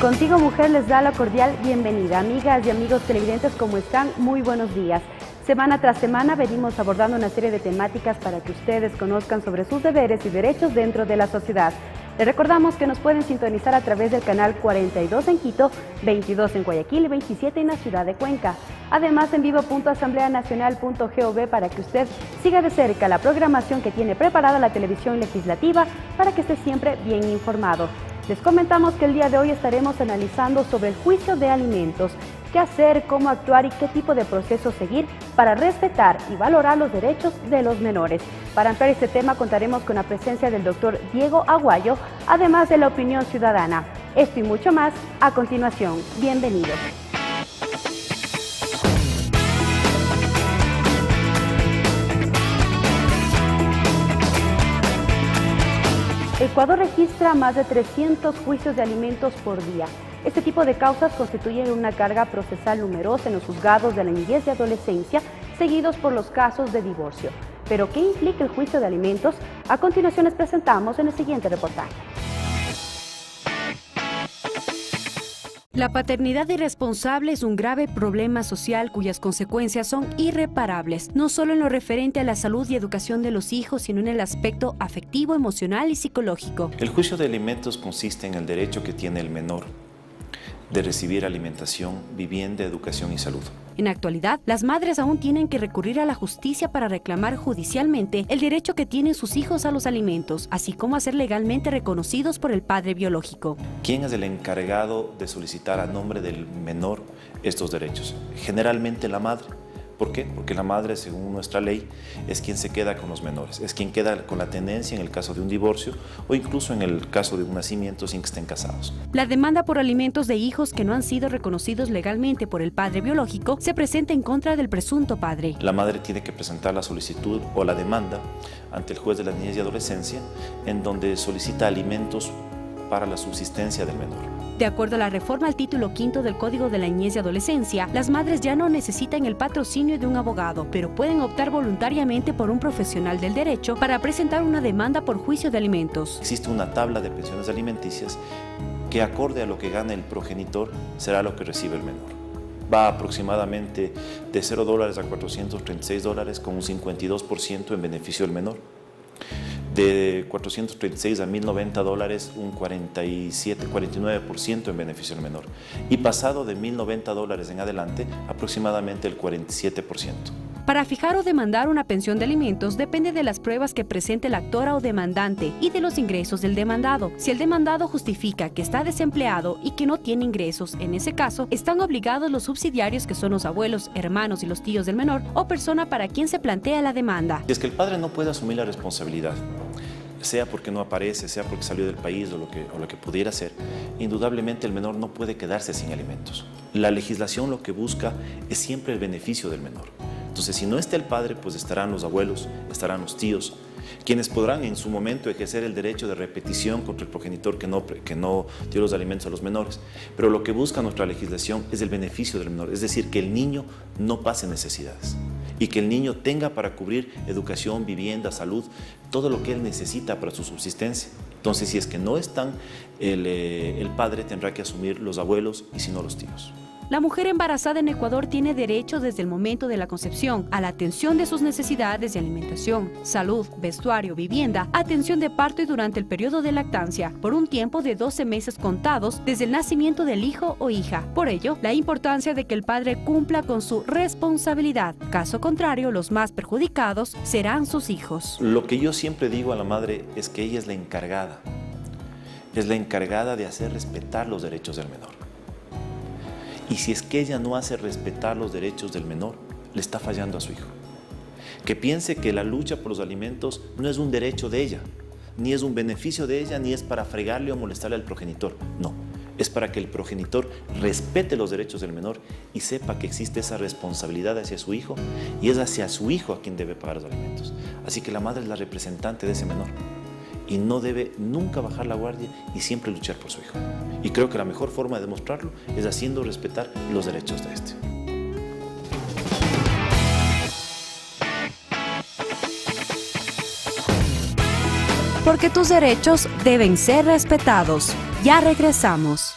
Contigo Mujer les da la cordial bienvenida. Amigas y amigos televidentes, ¿cómo están? Muy buenos días. Semana tras semana venimos abordando una serie de temáticas para que ustedes conozcan sobre sus deberes y derechos dentro de la sociedad. Les recordamos que nos pueden sintonizar a través del canal 42 en Quito, 22 en Guayaquil y 27 en la ciudad de Cuenca. Además, en vivo.asambleanacional.gov para que usted siga de cerca la programación que tiene preparada la televisión legislativa para que esté siempre bien informado. Les comentamos que el día de hoy estaremos analizando sobre el juicio de alimentos, qué hacer, cómo actuar y qué tipo de proceso seguir para respetar y valorar los derechos de los menores. Para ampliar este tema contaremos con la presencia del doctor Diego Aguayo, además de la opinión ciudadana. Esto y mucho más a continuación. Bienvenidos. Ecuador registra más de 300 juicios de alimentos por día. Este tipo de causas constituyen una carga procesal numerosa en los juzgados de la niñez y adolescencia, seguidos por los casos de divorcio. ¿Pero qué implica el juicio de alimentos? A continuación les presentamos en el siguiente reportaje. La paternidad irresponsable es un grave problema social cuyas consecuencias son irreparables, no solo en lo referente a la salud y educación de los hijos, sino en el aspecto afectivo, emocional y psicológico. El juicio de alimentos consiste en el derecho que tiene el menor de recibir alimentación, vivienda, educación y salud. En la actualidad, las madres aún tienen que recurrir a la justicia para reclamar judicialmente el derecho que tienen sus hijos a los alimentos, así como a ser legalmente reconocidos por el padre biológico. ¿Quién es el encargado de solicitar a nombre del menor estos derechos? Generalmente la madre. ¿Por qué? Porque la madre, según nuestra ley, es quien se queda con los menores, es quien queda con la tenencia en el caso de un divorcio o incluso en el caso de un nacimiento sin que estén casados. La demanda por alimentos de hijos que no han sido reconocidos legalmente por el padre biológico se presenta en contra del presunto padre. La madre tiene que presentar la solicitud o la demanda ante el juez de la niñez y adolescencia, en donde solicita alimentos para la subsistencia del menor. De acuerdo a la reforma al título 5 del Código de la Niñez y Adolescencia, las madres ya no necesitan el patrocinio de un abogado, pero pueden optar voluntariamente por un profesional del derecho para presentar una demanda por juicio de alimentos. Existe una tabla de pensiones alimenticias que, acorde a lo que gana el progenitor, será lo que recibe el menor. Va aproximadamente de $0 a $436 con un 52% en beneficio del menor. De 436 a $1.090, un 49% en beneficio del menor. Y pasado de $1.090 en adelante, aproximadamente el 47%. Para fijar o demandar una pensión de alimentos depende de las pruebas que presente la actora o demandante y de los ingresos del demandado. Si el demandado justifica que está desempleado y que no tiene ingresos, en ese caso, están obligados los subsidiarios, que son los abuelos, hermanos y los tíos del menor o persona para quien se plantea la demanda. Si es que el padre no puede asumir la responsabilidad, sea porque no aparece, sea porque salió del país o lo que pudiera ser, indudablemente el menor no puede quedarse sin alimentos. La legislación lo que busca es siempre el beneficio del menor. Entonces, si no está el padre, pues estarán los abuelos, estarán los tíos, quienes podrán en su momento ejercer el derecho de repetición contra el progenitor que no dio los alimentos a los menores. Pero lo que busca nuestra legislación es el beneficio del menor, es decir, que el niño no pase necesidades y que el niño tenga para cubrir educación, vivienda, salud, todo lo que él necesita para su subsistencia. Entonces, si es que no están, el padre tendrá que asumir los abuelos y si no los tíos. La mujer embarazada en Ecuador tiene derecho desde el momento de la concepción a la atención de sus necesidades de alimentación, salud, vestuario, vivienda, atención de parto y durante el periodo de lactancia, por un tiempo de 12 meses contados desde el nacimiento del hijo o hija. Por ello, la importancia de que el padre cumpla con su responsabilidad. Caso contrario, los más perjudicados serán sus hijos. Lo que yo siempre digo a la madre es que ella es la encargada de hacer respetar los derechos del menor. Y si es que ella no hace respetar los derechos del menor, le está fallando a su hijo. Que piense que la lucha por los alimentos no es un derecho de ella, ni es un beneficio de ella, ni es para fregarle o molestarle al progenitor. No, es para que el progenitor respete los derechos del menor y sepa que existe esa responsabilidad hacia su hijo y es hacia su hijo a quien debe pagar los alimentos. Así que la madre es la representante de ese menor y no debe nunca bajar la guardia y siempre luchar por su hijo. Y creo que la mejor forma de demostrarlo es haciendo respetar los derechos de este. Porque tus derechos deben ser respetados. Ya regresamos.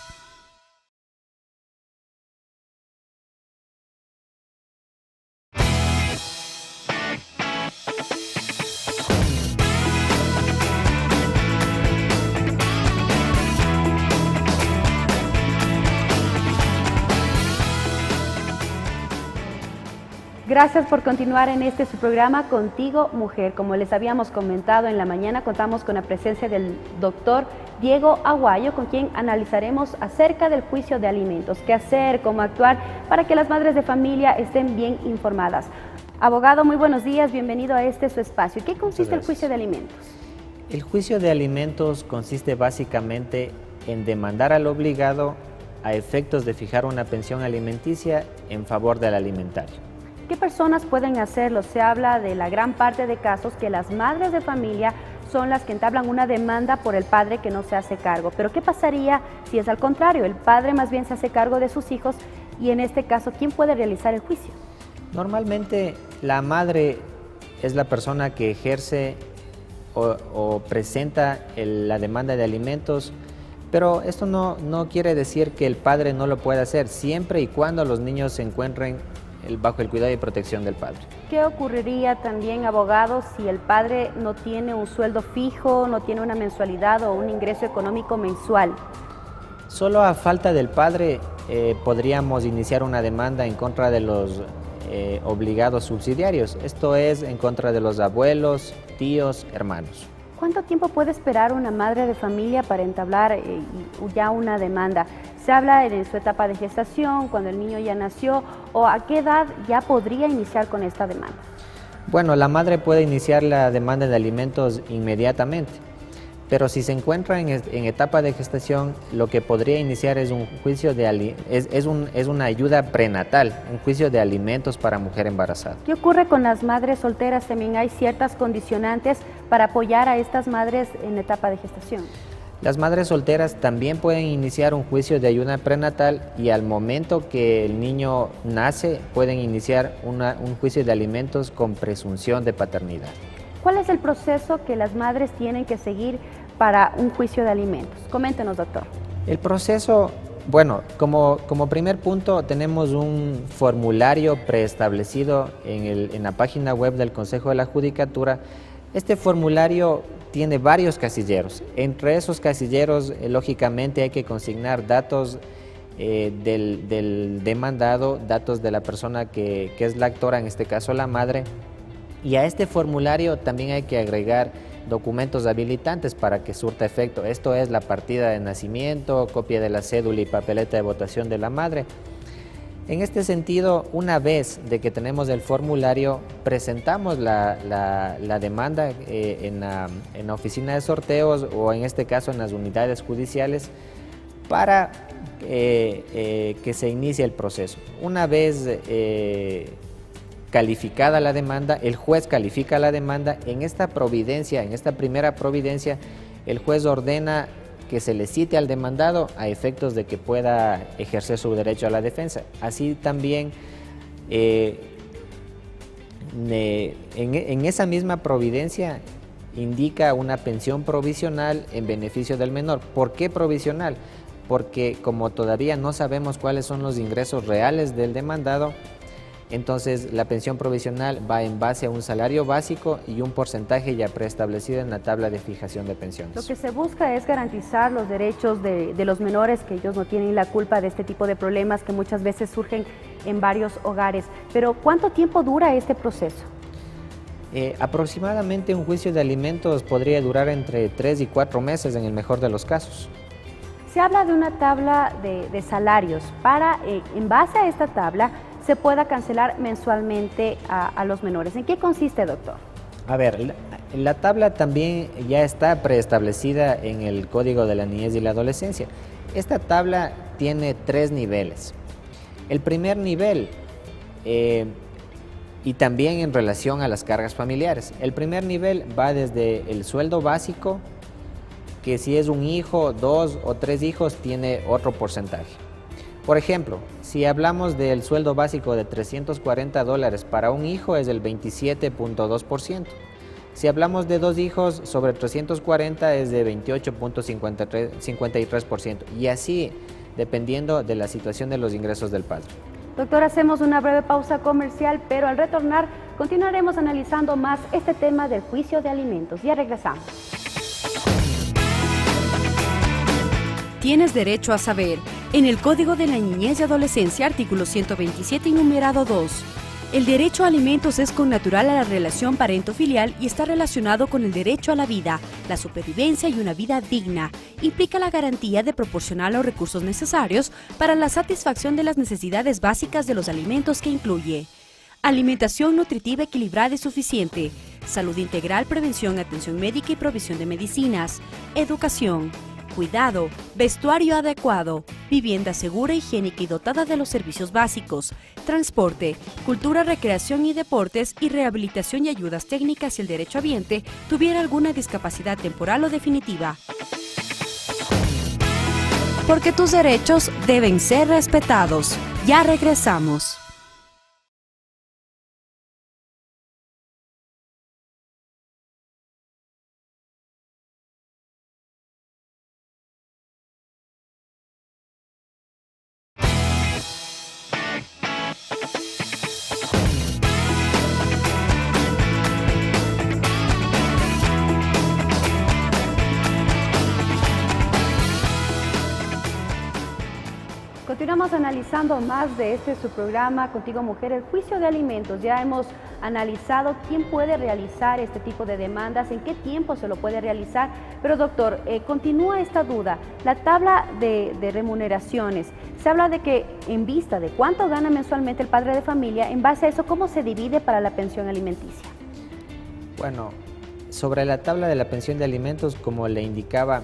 Gracias por continuar en su programa Contigo Mujer. Como les habíamos comentado en la mañana, contamos con la presencia del doctor Diego Aguayo, con quien analizaremos acerca del juicio de alimentos, qué hacer, cómo actuar para que las madres de familia estén bien informadas. Abogado, muy buenos días, bienvenido a su espacio. ¿Qué consiste el juicio de alimentos? El juicio de alimentos consiste básicamente en demandar al obligado a efectos de fijar una pensión alimenticia en favor del alimentario. ¿Qué personas pueden hacerlo? Se habla de la gran parte de casos que las madres de familia son las que entablan una demanda por el padre que no se hace cargo. Pero ¿qué pasaría si es al contrario? El padre más bien se hace cargo de sus hijos y en este caso, ¿quién puede realizar el juicio? Normalmente la madre es la persona que ejerce o presenta la demanda de alimentos, pero esto no quiere decir que el padre no lo pueda hacer, siempre y cuando los niños se encuentren bajo el cuidado y protección del padre. ¿Qué ocurriría también, abogado, si el padre no tiene un sueldo fijo, no tiene una mensualidad o un ingreso económico mensual? Solo a falta del padre podríamos iniciar una demanda en contra de los obligados subsidiarios, esto es en contra de los abuelos, tíos, hermanos. ¿Cuánto tiempo puede esperar una madre de familia para entablar ya una demanda? ¿Se habla en su etapa de gestación, cuando el niño ya nació, o a qué edad ya podría iniciar con esta demanda? Bueno, la madre puede iniciar la demanda de alimentos inmediatamente, pero si se encuentra en etapa de gestación, lo que podría iniciar es un juicio es una ayuda prenatal, un juicio de alimentos para mujer embarazada. ¿Qué ocurre con las madres solteras? También hay ciertas condicionantes para apoyar a estas madres en etapa de gestación. Las madres solteras también pueden iniciar un juicio de ayuda prenatal y al momento que el niño nace pueden iniciar un juicio de alimentos con presunción de paternidad. ¿Cuál es el proceso que las madres tienen que seguir para un juicio de alimentos? Coméntenos, doctor. El proceso, bueno, como primer punto tenemos un formulario preestablecido en la página web del Consejo de la Judicatura. Este formulario tiene varios casilleros. Entre esos casilleros, lógicamente, hay que consignar datos del demandado, datos de la persona que es la actora, en este caso la madre. Y a este formulario también hay que agregar documentos habilitantes para que surta efecto. Esto es la partida de nacimiento, copia de la cédula y papeleta de votación de la madre. En este sentido, una vez de que tenemos el formulario, presentamos la demanda en la oficina de sorteos o en este caso en las unidades judiciales para que se inicie el proceso. Una vez calificada la demanda, el juez califica la demanda. En esta primera providencia, el juez ordena que se le cite al demandado a efectos de que pueda ejercer su derecho a la defensa. Así también, en esa misma providencia indica una pensión provisional en beneficio del menor. ¿Por qué provisional? Porque como todavía no sabemos cuáles son los ingresos reales del demandado, entonces la pensión provisional va en base a un salario básico y un porcentaje ya preestablecido en la tabla de fijación de pensiones. Lo que se busca es garantizar los derechos de los menores, que ellos no tienen la culpa de este tipo de problemas que muchas veces surgen en varios hogares. Pero ¿cuánto tiempo dura este proceso? Aproximadamente un juicio de alimentos podría durar entre 3 y 4 meses en el mejor de los casos. Se habla de una tabla de salarios para, en base a esta tabla, se pueda cancelar mensualmente a los menores. ¿En qué consiste, doctor? A ver, la tabla también ya está preestablecida en el Código de la Niñez y la Adolescencia. Esta tabla tiene 3 niveles. El primer nivel, y también en relación a las cargas familiares, el primer nivel va desde el sueldo básico, que si es un hijo, 2 o 3 hijos, tiene otro porcentaje. Por ejemplo, si hablamos del sueldo básico de $340 para un hijo es el 27.2%. Si hablamos de 2 hijos sobre 340 es de 28.53%. Y así, dependiendo de la situación de los ingresos del padre. Doctor, hacemos una breve pausa comercial, pero al retornar continuaremos analizando más este tema del juicio de alimentos. Ya regresamos. Tienes derecho a saber. En el Código de la Niñez y Adolescencia, artículo 127 y numerado 2. El derecho a alimentos es connatural a la relación parento-filial y está relacionado con el derecho a la vida, la supervivencia y una vida digna. Implica la garantía de proporcionar los recursos necesarios para la satisfacción de las necesidades básicas de los alimentos que incluye alimentación nutritiva equilibrada y suficiente, salud integral, prevención, atención médica y provisión de medicinas, educación, cuidado, vestuario adecuado, vivienda segura, higiénica y dotada de los servicios básicos, transporte, cultura, recreación y deportes y rehabilitación y ayudas técnicas si el derechohabiente tuviera alguna discapacidad temporal o definitiva. Porque tus derechos deben ser respetados. Ya regresamos. Continuamos analizando más de su programa Contigo Mujer, el juicio de alimentos. Ya hemos analizado quién puede realizar este tipo de demandas, en qué tiempo se lo puede realizar. Pero doctor, continúa esta duda. La tabla de remuneraciones, se habla de que en vista de cuánto gana mensualmente el padre de familia, en base a eso, ¿cómo se divide para la pensión alimenticia? Bueno, sobre la tabla de la pensión de alimentos, como le indicaba,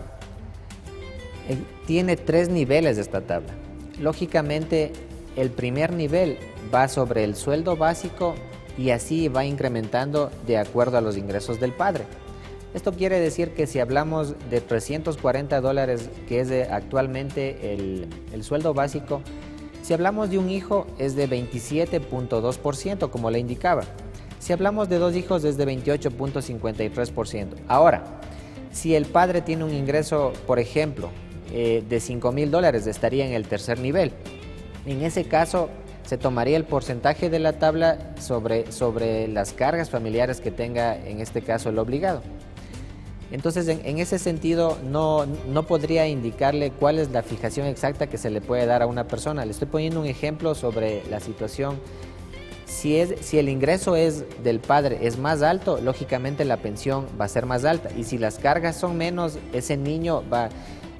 tiene 3 niveles de esta tabla. Lógicamente, el primer nivel va sobre el sueldo básico y así va incrementando de acuerdo a los ingresos del padre. Esto quiere decir que si hablamos de $340, que es actualmente el sueldo básico, si hablamos de un hijo es de 27.2%, como le indicaba. Si hablamos de 2 hijos es de 28.53%. Ahora, si el padre tiene un ingreso, por ejemplo, de $5,000, estaría en el tercer nivel. En ese caso, se tomaría el porcentaje de la tabla sobre las cargas familiares que tenga, en este caso, el obligado. Entonces, en ese sentido, no podría indicarle cuál es la fijación exacta que se le puede dar a una persona. Le estoy poniendo un ejemplo sobre la situación. Si el ingreso del padre es más alto, lógicamente la pensión va a ser más alta. Y si las cargas son menos, ese niño va...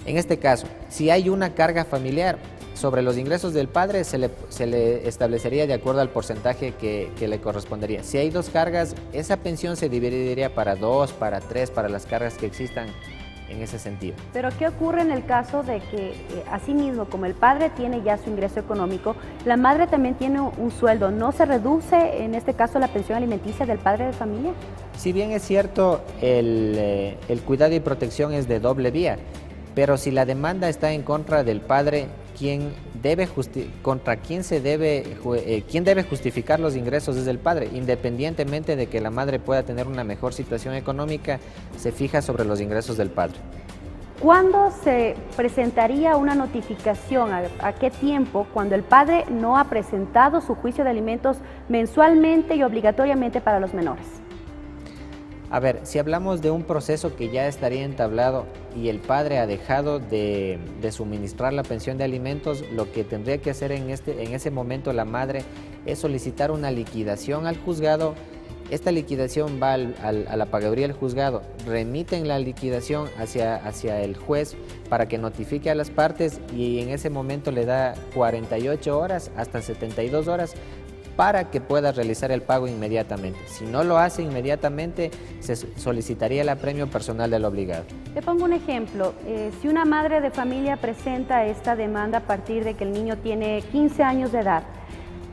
En este caso, si hay una carga familiar sobre los ingresos del padre, se le establecería de acuerdo al porcentaje que le correspondería. Si hay 2 cargas, esa pensión se dividiría para 2, para 3, para las cargas que existan en ese sentido. Pero ¿qué ocurre en el caso de que, asimismo, como el padre tiene ya su ingreso económico, la madre también tiene un sueldo? ¿No se reduce, en este caso, la pensión alimenticia del padre de familia? Si bien es cierto, el cuidado y protección es de doble vía, pero si la demanda está en contra del padre, ¿quién debe justificar los ingresos es el padre? Independientemente de que la madre pueda tener una mejor situación económica, se fija sobre los ingresos del padre. ¿Cuándo se presentaría una notificación? ¿A qué tiempo? Cuando el padre no ha presentado su juicio de alimentos mensualmente y obligatoriamente para los menores. A ver, si hablamos de un proceso que ya estaría entablado y el padre ha dejado de suministrar la pensión de alimentos, lo que tendría que hacer en ese momento la madre es solicitar una liquidación al juzgado. Esta liquidación va a la pagaduría del juzgado, remiten la liquidación hacia el juez para que notifique a las partes y en ese momento le da 48 horas hasta 72 horas para que pueda realizar el pago inmediatamente. Si no lo hace inmediatamente, se solicitaría el apremio personal del obligado. Le pongo un ejemplo. Si una madre de familia presenta esta demanda a partir de que el niño tiene 15 años de edad,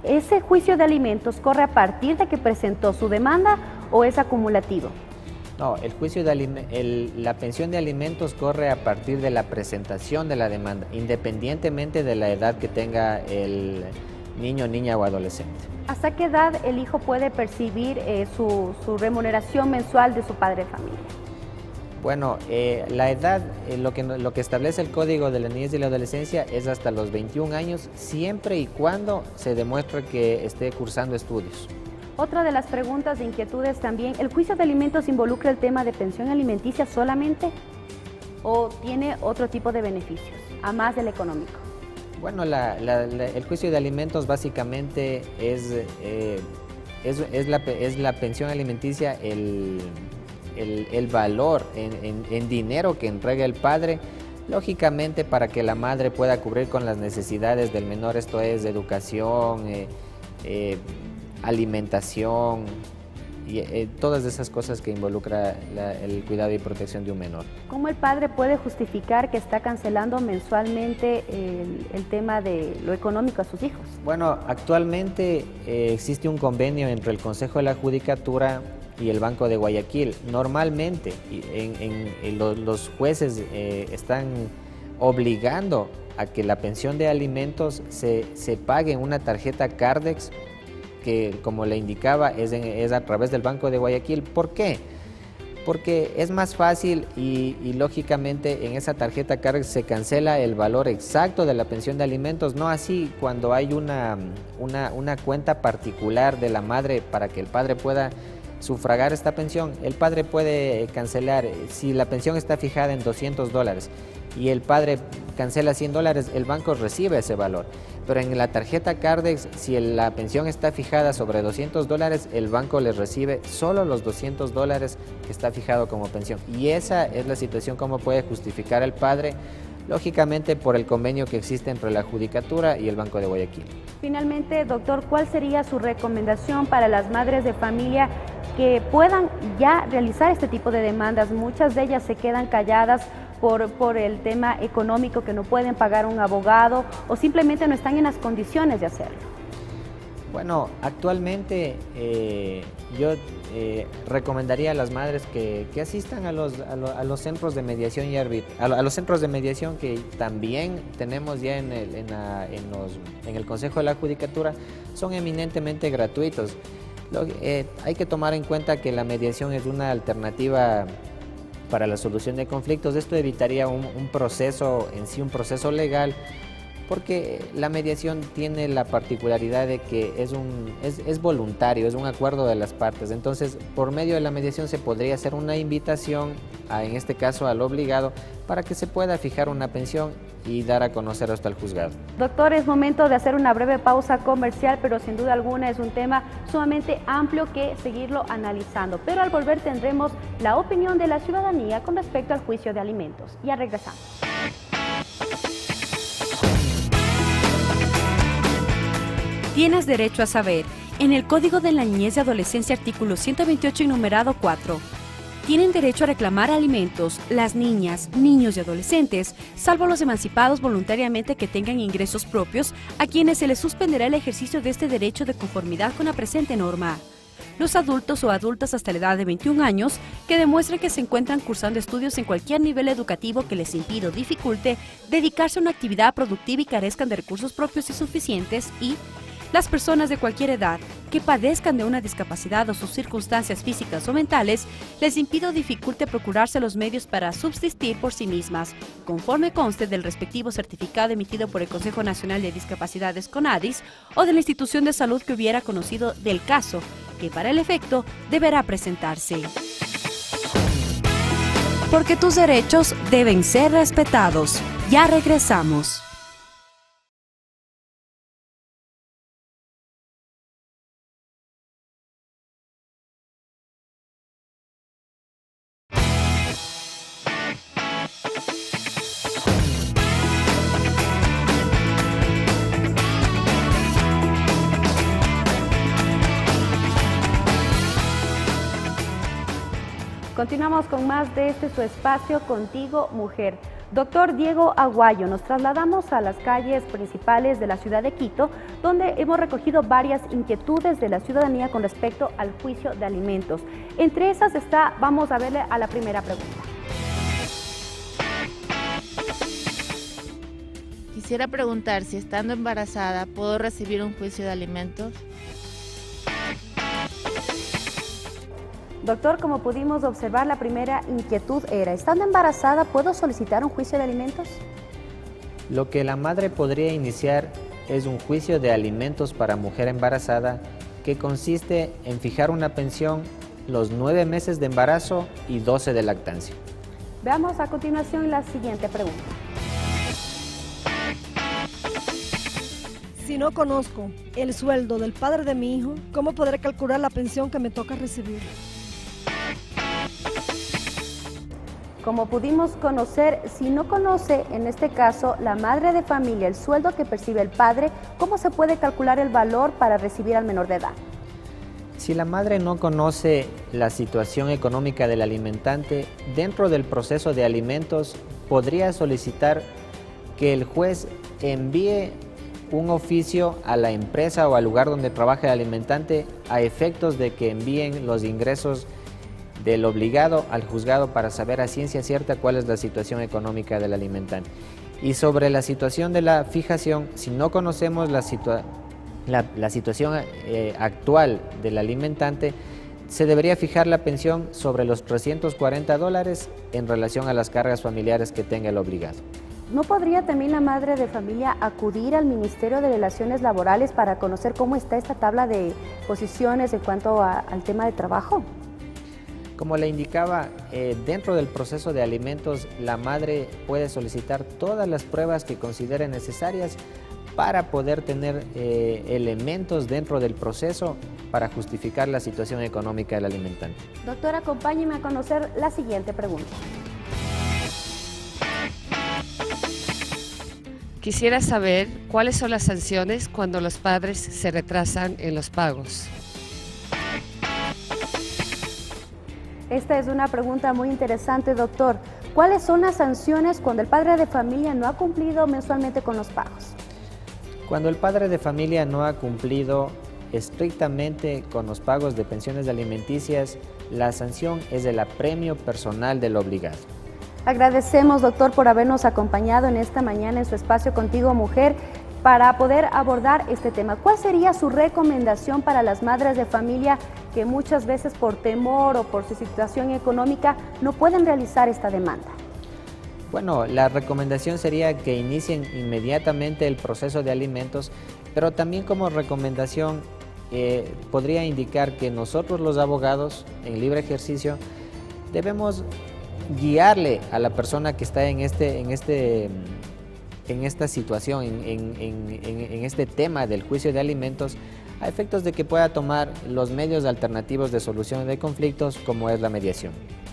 ¿ese juicio de alimentos corre a partir de que presentó su demanda o es acumulativo? No, el juicio la pensión de alimentos corre a partir de la presentación de la demanda, independientemente de la edad que tenga el niño, niña o adolescente. ¿Hasta qué edad el hijo puede percibir su remuneración mensual de su padre de familia? Bueno, la edad, lo que establece el Código de la Niñez y la Adolescencia es hasta los 21 años, siempre y cuando se demuestre que esté cursando estudios. Otra de las preguntas de inquietudes también, ¿el juicio de alimentos involucra el tema de pensión alimenticia solamente o tiene otro tipo de beneficios, a más del económico? Bueno, el juicio de alimentos básicamente es la pensión alimenticia, el valor en dinero que entrega el padre, lógicamente para que la madre pueda cubrir con las necesidades del menor, esto es educación, alimentación y todas esas cosas que involucra el cuidado y protección de un menor. ¿Cómo el padre puede justificar que está cancelando mensualmente el tema de lo económico a sus hijos? Bueno, actualmente existe un convenio entre el Consejo de la Judicatura y el Banco de Guayaquil. Normalmente los jueces están obligando a que la pensión de alimentos se pague en una tarjeta Cardex, que como le indicaba es a través del Banco de Guayaquil. ¿Por qué? Porque es más fácil y lógicamente en esa tarjeta Cardex se cancela el valor exacto de la pensión de alimentos, no así cuando hay una cuenta particular de la madre para que el padre pueda sufragar esta pensión. El padre puede cancelar, si la pensión está fijada en $200 y el padre cancela $100, el banco recibe ese valor. Pero en la tarjeta Cardex, si la pensión está fijada sobre $200, el banco le recibe solo los $200 que está fijado como pensión. Y esa es la situación como puede justificar el padre, lógicamente por el convenio que existe entre la Judicatura y el Banco de Guayaquil. Finalmente, doctor, ¿cuál sería su recomendación para las madres de familia que puedan ya realizar este tipo de demandas? Muchas de ellas se quedan calladas por el tema económico, que no pueden pagar un abogado o simplemente no están en las condiciones de hacerlo. Bueno, actualmente yo recomendaría a las madres que asistan a los centros de mediación y a los centros de mediación que también tenemos ya en el Consejo de la Judicatura. Son eminentemente gratuitos. Hay que tomar en cuenta que la mediación es una alternativa para la solución de conflictos. Esto evitaría un proceso en sí, un proceso legal, porque la mediación tiene la particularidad de que es voluntario, es un acuerdo de las partes. Entonces, por medio de la mediación se podría hacer una invitación, en este caso al obligado, para que se pueda fijar una pensión y dar a conocer hasta el juzgado. Doctor, es momento de hacer una breve pausa comercial, pero sin duda alguna es un tema sumamente amplio que seguirlo analizando. Pero al volver tendremos la opinión de la ciudadanía con respecto al juicio de alimentos. Ya regresamos. Tienes derecho a saber. En el Código de la Niñez y Adolescencia, artículo 128, enumerado 4. Tienen derecho a reclamar alimentos las niñas, niños y adolescentes, salvo los emancipados voluntariamente que tengan ingresos propios, a quienes se les suspenderá el ejercicio de este derecho de conformidad con la presente norma. Los adultos o adultas hasta la edad de 21 años que demuestren que se encuentran cursando estudios en cualquier nivel educativo que les impida o dificulte dedicarse a una actividad productiva y carezcan de recursos propios y suficientes, y las personas de cualquier edad que padezcan de una discapacidad o sus circunstancias físicas o mentales les impida o dificulte procurarse los medios para subsistir por sí mismas, conforme conste del respectivo certificado emitido por el Consejo Nacional de Discapacidades CONADIS o de la institución de salud que hubiera conocido del caso, que para el efecto deberá presentarse. Porque tus derechos deben ser respetados. Ya regresamos. Continuamos con más de su espacio Contigo Mujer. Doctor Diego Aguayo, nos trasladamos a las calles principales de la ciudad de Quito, donde hemos recogido varias inquietudes de la ciudadanía con respecto al juicio de alimentos. Entre esas está, vamos a verle a la primera pregunta. Quisiera preguntar si estando embarazada puedo recibir un juicio de alimentos. Doctor, como pudimos observar, la primera inquietud era, ¿estando embarazada puedo solicitar un juicio de alimentos? Lo que la madre podría iniciar es un juicio de alimentos para mujer embarazada, que consiste en fijar una pensión los 9 meses de embarazo y 12 de lactancia. Veamos a continuación la siguiente pregunta. Si no conozco el sueldo del padre de mi hijo, ¿cómo podré calcular la pensión que me toca recibir? Como pudimos conocer, si no conoce, en este caso, la madre de familia, el sueldo que percibe el padre, ¿cómo se puede calcular el valor para recibir al menor de edad? Si la madre no conoce la situación económica del alimentante, dentro del proceso de alimentos podría solicitar que el juez envíe un oficio a la empresa o al lugar donde trabaja el alimentante a efectos de que envíen los ingresos del obligado al juzgado para saber a ciencia cierta cuál es la situación económica del alimentante. Y sobre la situación de la fijación, si no conocemos la situación actual del alimentante, se debería fijar la pensión sobre los $340 en relación a las cargas familiares que tenga el obligado. ¿No podría también la madre de familia acudir al Ministerio de Relaciones Laborales para conocer cómo está esta tabla de posiciones en cuanto al tema de trabajo? Como le indicaba, dentro del proceso de alimentos, la madre puede solicitar todas las pruebas que considere necesarias para poder tener elementos dentro del proceso para justificar la situación económica del alimentante. Doctora, acompáñeme a conocer la siguiente pregunta. Quisiera saber cuáles son las sanciones cuando los padres se retrasan en los pagos. Esta es una pregunta muy interesante, doctor. ¿Cuáles son las sanciones cuando el padre de familia no ha cumplido mensualmente con los pagos? Cuando el padre de familia no ha cumplido estrictamente con los pagos de pensiones alimenticias, la sanción es el apremio personal del obligado. Agradecemos, doctor, por habernos acompañado en esta mañana en su espacio Contigo Mujer para poder abordar este tema. ¿Cuál sería su recomendación para las madres de familia que muchas veces por temor o por su situación económica no pueden realizar esta demanda? Bueno, la recomendación sería que inicien inmediatamente el proceso de alimentos, pero también como recomendación podría indicar que nosotros los abogados en libre ejercicio debemos guiarle a la persona que está en esta situación, en este tema del juicio de alimentos, a efectos de que pueda tomar los medios alternativos de solución de conflictos como es la mediación.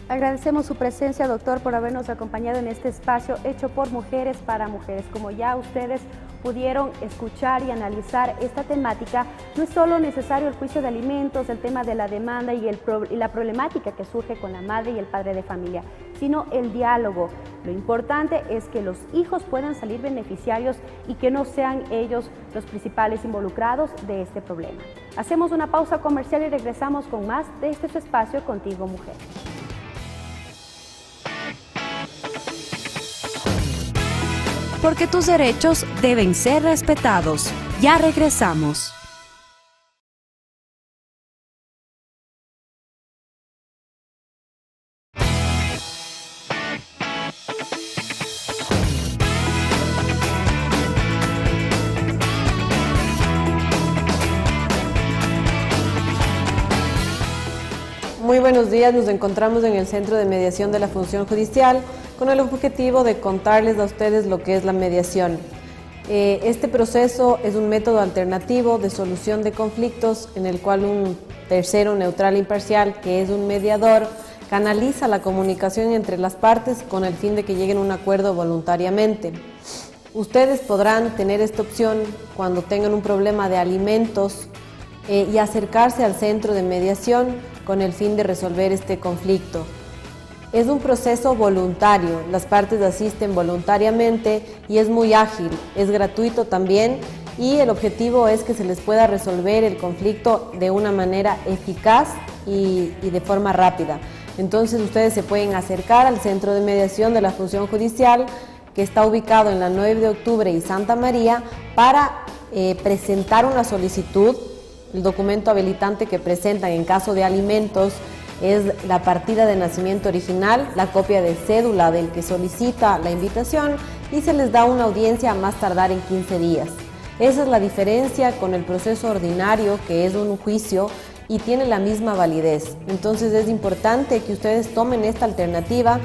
Agradecemos su presencia, doctor, por habernos acompañado en este espacio hecho por mujeres para mujeres. Como ya ustedes pudieron escuchar y analizar esta temática, no es solo necesario el juicio de alimentos, el tema de la demanda y la problemática que surge con la madre y el padre de familia, sino el diálogo. Lo importante es que los hijos puedan salir beneficiarios y que no sean ellos los principales involucrados de este problema. Hacemos una pausa comercial y regresamos con más de este su espacio Contigo Mujer. Porque tus derechos deben ser respetados. Ya regresamos. Muy buenos días, nos encontramos en el Centro de Mediación de la Función Judicial con el objetivo de contarles a ustedes lo que es la mediación. Este proceso es un método alternativo de solución de conflictos en el cual un tercero neutral e imparcial, que es un mediador, canaliza la comunicación entre las partes con el fin de que lleguen a un acuerdo voluntariamente. Ustedes podrán tener esta opción cuando tengan un problema de alimentos y acercarse al centro de mediación con el fin de resolver este conflicto. Es un proceso voluntario, las partes asisten voluntariamente y es muy ágil, es gratuito también y el objetivo es que se les pueda resolver el conflicto de una manera eficaz y de forma rápida. Entonces ustedes se pueden acercar al Centro de Mediación de la Función Judicial, que está ubicado en la 9 de octubre y Santa María, para presentar una solicitud. El documento habilitante que presentan en caso de alimentos es la partida de nacimiento original, la copia de cédula del que solicita la invitación y se les da una audiencia a más tardar en 15 días. Esa es la diferencia con el proceso ordinario, que es un juicio y tiene la misma validez. Entonces es importante que ustedes tomen esta alternativa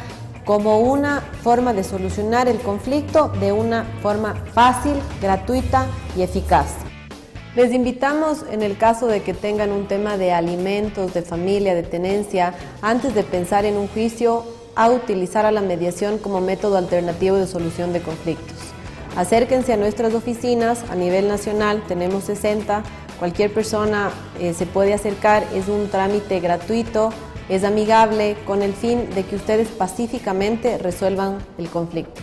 como una forma de solucionar el conflicto de una forma fácil, gratuita y eficaz. Les invitamos, en el caso de que tengan un tema de alimentos, de familia, de tenencia, antes de pensar en un juicio, a utilizar a la mediación como método alternativo de solución de conflictos. Acérquense a nuestras oficinas, a nivel nacional tenemos 60, cualquier persona se puede acercar, es un trámite gratuito, es amigable, con el fin de que ustedes pacíficamente resuelvan el conflicto.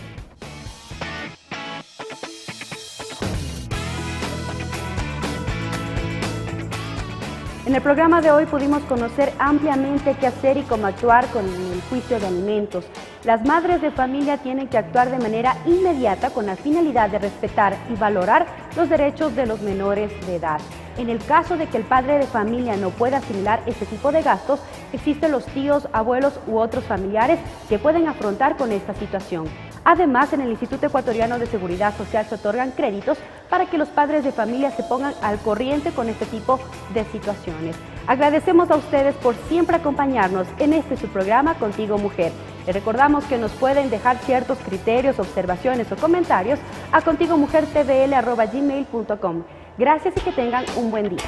En el programa de hoy pudimos conocer ampliamente qué hacer y cómo actuar con el juicio de alimentos. Las madres de familia tienen que actuar de manera inmediata con la finalidad de respetar y valorar los derechos de los menores de edad. En el caso de que el padre de familia no pueda asimilar este tipo de gastos, existen los tíos, abuelos u otros familiares que pueden afrontar con esta situación. Además, en el Instituto Ecuatoriano de Seguridad Social se otorgan créditos para que los padres de familia se pongan al corriente con este tipo de situaciones. Agradecemos a ustedes por siempre acompañarnos en este su programa Contigo Mujer. Les recordamos que nos pueden dejar ciertos criterios, observaciones o comentarios a contigomujertvl@gmail.com. Gracias y que tengan un buen día.